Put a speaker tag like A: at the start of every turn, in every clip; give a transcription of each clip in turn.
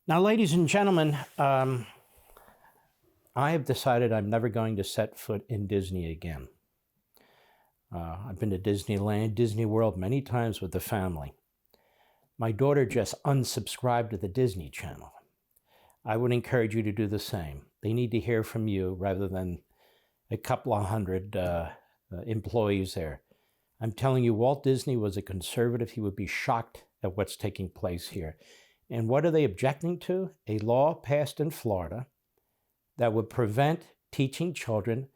A: Now, ladies and gentlemen, I have decided I'm never going to set foot in Disney again. I've been to Disneyland, Disney World many times with the family. My daughter just unsubscribed to the Disney Channel. I would encourage you to do the same. They need to hear from you rather than a couple of hundred employees there. I'm telling you, Walt Disney was a conservative. He would be shocked at what's taking place here. And what are they objecting to? A law passed in Florida that would prevent teaching children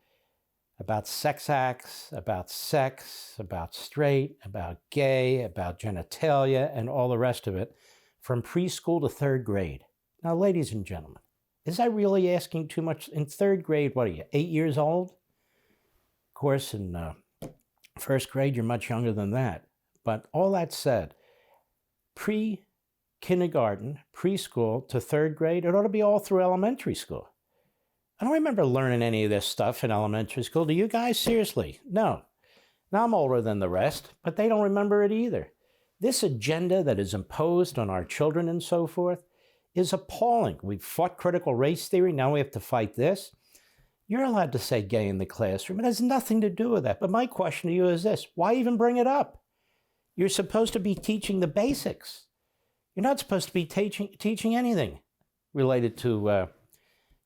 A: about sex acts, about sex, about straight, about gay, about genitalia, and all the rest of it from preschool to third grade. Now, ladies and gentlemen, is that really asking too much? In third grade, what are you, 8 years old? Of course, in first grade, you're much younger than that. But all that said, pre-kindergarten, preschool to third grade, it ought to be all through elementary school. I don't remember learning any of this stuff in elementary school. Do you guys? Seriously? No. Now I'm older than the rest, but they don't remember it either. This agenda that is imposed on our children and so forth is appalling. We've fought critical race theory. Now we have to fight this. You're allowed to say gay in the classroom. It has nothing to do with that. But my question to you is this. Why even bring it up? You're supposed to be teaching the basics. You're not supposed to be teaching anything related to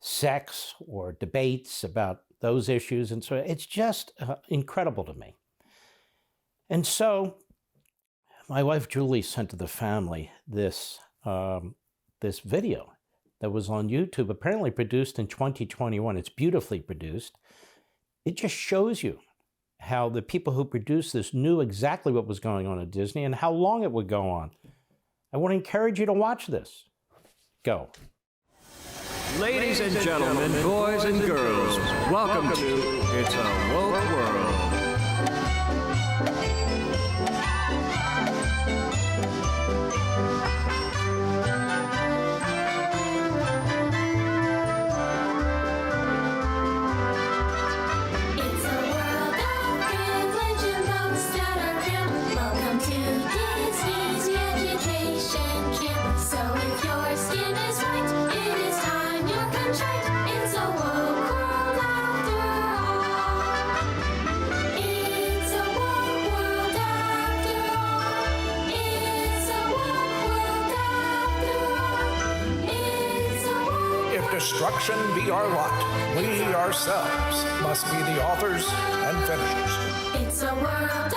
A: sex or debates about those issues. And so it's just incredible to me. And so my wife, Julie, sent to the family this video that was on YouTube, apparently produced in 2021. It's beautifully produced. It just shows you how the people who produced this knew exactly what was going on at Disney and how long it would go on. I want to encourage you to watch this. Go.
B: Ladies and gentlemen, boys and girls, welcome to It's a Woke World.
C: Destruction be our lot. We ourselves must be the authors and finishers.
D: It's a world of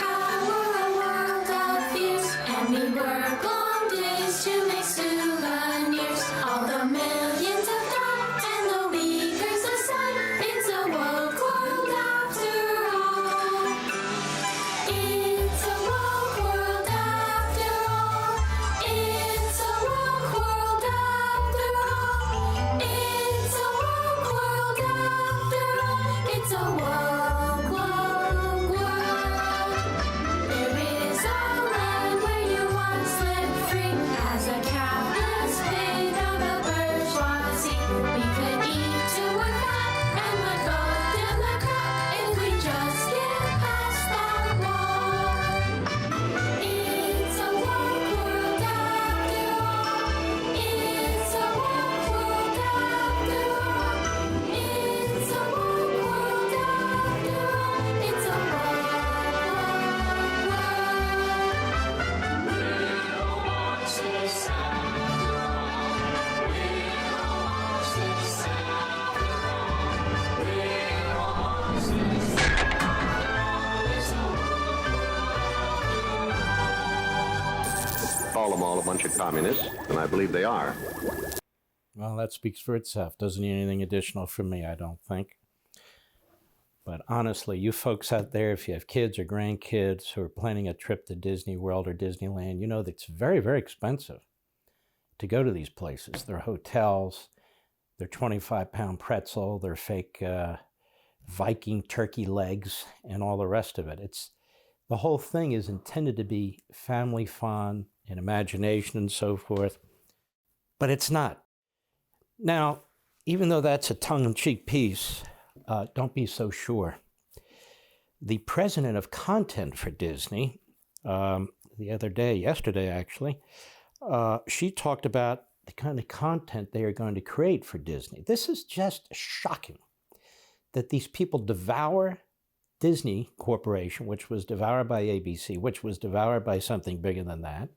D: power, a world of fears, and we work long days to make souvenirs. All the millions of dogs and the leakers aside, it's a woke world after all. It's a woke world after all. It's a woke world after all. It's a woke world after all. It's a woke, woke world. There is a land where you once lived free as a countless pig of the bourgeoisie. We could eat to our fat and would both in the crap if we just get past that wall. It's a woke world after all. It's a woke world after all. It's a woke world after all. It's a woke, woke world.
E: Call them all a bunch of communists, and I believe they are.
A: Well, that speaks for itself. Doesn't need anything additional from me, I don't think. But honestly, you folks out there, if you have kids or grandkids who are planning a trip to Disney World or Disneyland, you know that it's very, very expensive to go to these places. Their hotels, their 25-pound pretzel, their fake Viking turkey legs, and all the rest of it. The whole thing is intended to be family fun and imagination and so forth, but it's not. Now, even though that's a tongue-in-cheek piece, don't be so sure. The president of content for Disney, the other day, yesterday actually, she talked about the kind of content they are going to create for Disney. This is just shocking that these people devour Disney Corporation, which was devoured by ABC, which was devoured by something bigger than that,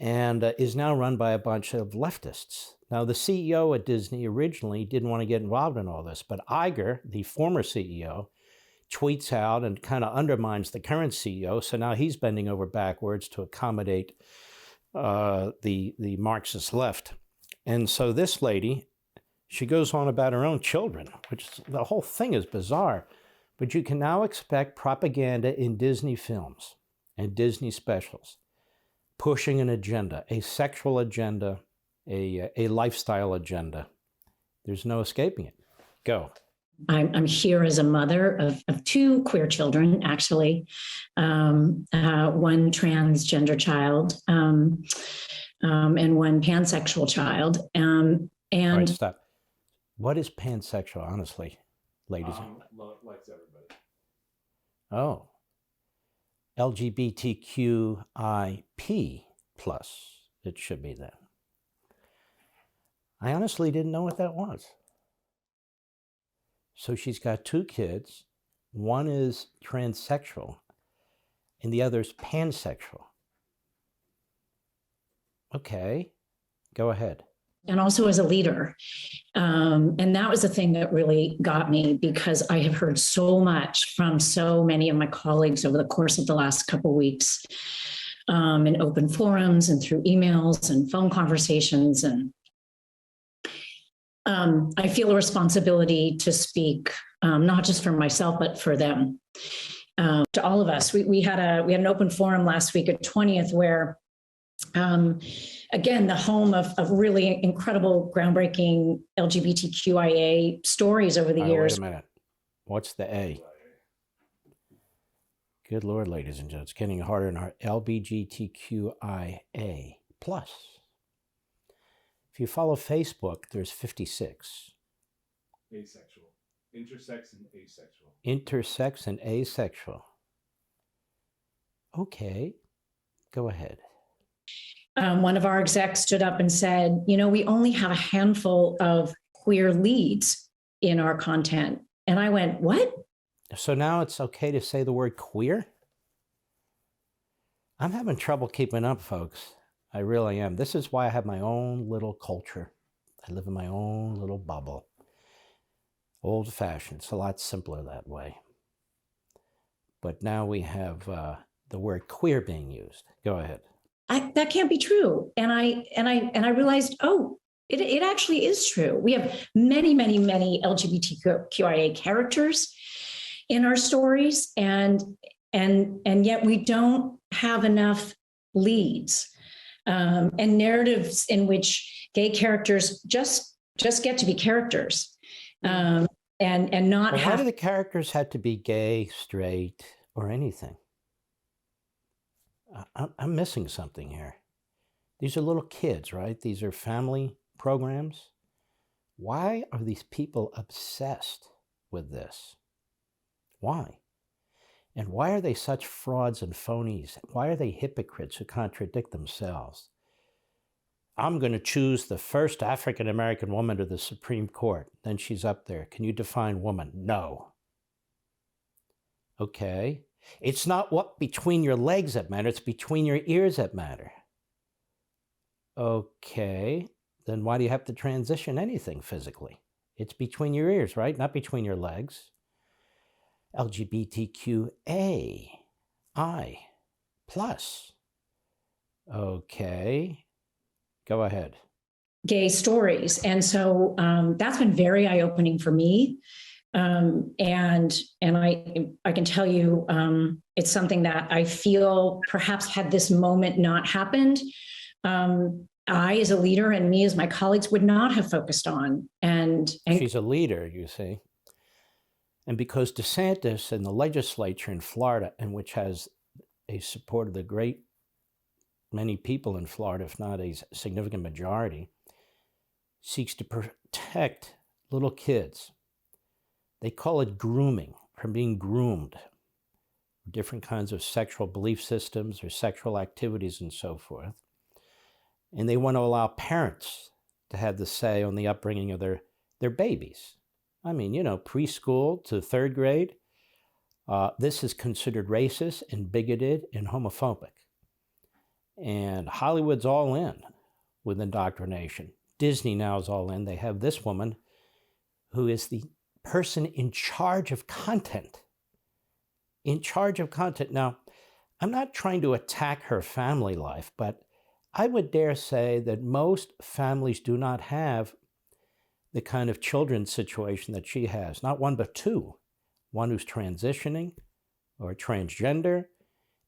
A: and is now run by a bunch of leftists. Now, the CEO at Disney originally didn't want to get involved in all this, but Iger, the former CEO, tweets out and kind of undermines the current CEO, so now he's bending over backwards to accommodate the Marxist left. And so this lady, she goes on about her own children, which the whole thing is bizarre. But you can now expect propaganda in Disney films and Disney specials, pushing an agenda, a sexual agenda, a lifestyle agenda. There's no escaping it. Go.
F: I'm here as a mother of two queer children, actually, one transgender child and one pansexual child.
A: All right, stop. What is pansexual, honestly, ladies?
G: Likes everybody.
A: Oh. LGBTQIP plus. It should be that. I honestly didn't know what that was. So she's got two kids. One is transsexual and the other is pansexual. Okay, go ahead.
F: And also as a leader. And that was the thing that really got me, because I have heard so much from so many of my colleagues over the course of the last couple of weeks in open forums and through emails and phone conversations. And I feel a responsibility to speak, not just for myself, but for them, to all of us. We had an open forum last week at 20th where, again, the home of really incredible, groundbreaking LGBTQIA stories over the years.
A: Wait a minute. What's the A? Good Lord, ladies and gents, it's getting harder and harder. LGBTQIA plus. If you follow Facebook, there's 56.
G: Asexual. Intersex and asexual.
A: Intersex and asexual. Okay, go ahead.
F: One of our execs stood up and said, we only have a handful of queer leads in our content. And I went, what?
A: So now it's okay to say the word queer? I'm having trouble keeping up, folks. I really am. This is why I have my own little culture. I live in my own little bubble. Old-fashioned. It's a lot simpler that way. But now we have the word queer being used. Go ahead.
F: That can't be true. And I realized, it actually is true. We have many, many, many LGBTQIA characters in our stories, and yet we don't have enough leads and narratives in which gay characters just get to be characters, and not.
A: Why do the characters have to be gay, straight, or anything? I'm missing something here. These are little kids, right? These are family programs. Why are these people obsessed with this? Why? And why are they such frauds and phonies? Why are they hypocrites who contradict themselves? I'm going to choose the first African-American woman to the Supreme Court. Then she's up there. Can you define woman? No. Okay. It's not what between your legs that matter. It's between your ears that matter. Okay. Then why do you have to transition anything physically? It's between your ears, right? Not between your legs. LGBTQAI plus. Okay. Go ahead.
F: Gay stories. And so that's been very eye-opening for me. And I can tell you, it's something that I feel perhaps had this moment not happened, I as a leader and me as my colleagues would not have focused on. And
A: she's a leader, you see. And because DeSantis and the legislature in Florida, and which has a support of the great many people in Florida, if not a significant majority, seeks to protect little kids. They call it grooming, from being groomed, different kinds of sexual belief systems or sexual activities and so forth. and they want to allow parents to have the say on the upbringing of their babies. I mean, you know, preschool to third grade, this is considered racist and bigoted and homophobic. And Hollywood's all in with indoctrination. Disney now is all in. They have this woman who is the person in charge of content. In charge of content. Now, I'm not trying to attack her family life, but I would dare say that most families do not have the kind of children's situation that she has. Not one, but two. One who's transitioning or transgender,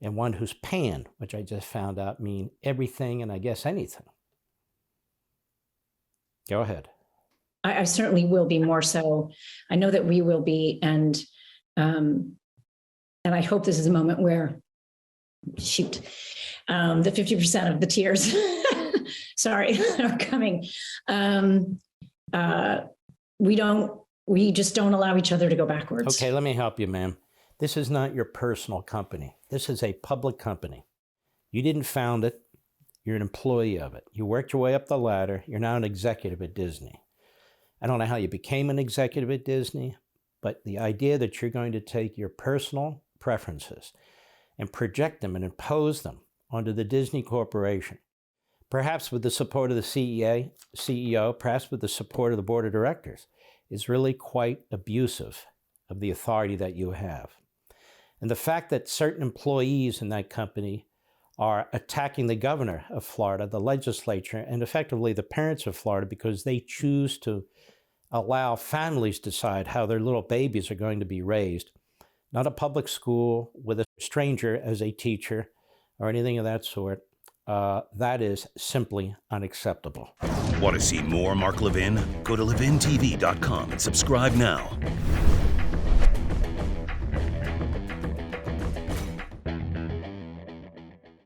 A: and one who's pan, which I just found out mean everything and I guess anything. Go ahead.
F: I certainly will be more so. I know that we will be, and I hope this is a moment where, shoot, the 50% of the tears, sorry, are coming. We just don't allow each other to go backwards.
A: Okay, let me help you, ma'am. This is not your personal company. This is a public company. You didn't found it. You're an employee of it. You worked your way up the ladder. You're now an executive at Disney. I don't know how you became an executive at Disney, but the idea that you're going to take your personal preferences and project them and impose them onto the Disney Corporation, perhaps with the support of the CEO, perhaps with the support of the board of directors, is really quite abusive of the authority that you have. And the fact that certain employees in that company are attacking the governor of Florida, the legislature, and effectively the parents of Florida because they choose to allow families decide how their little babies are going to be raised, not a public school with a stranger as a teacher or anything of that sort, that is simply unacceptable.
H: Want to see more Mark Levin? Go to LevinTV.com and subscribe now.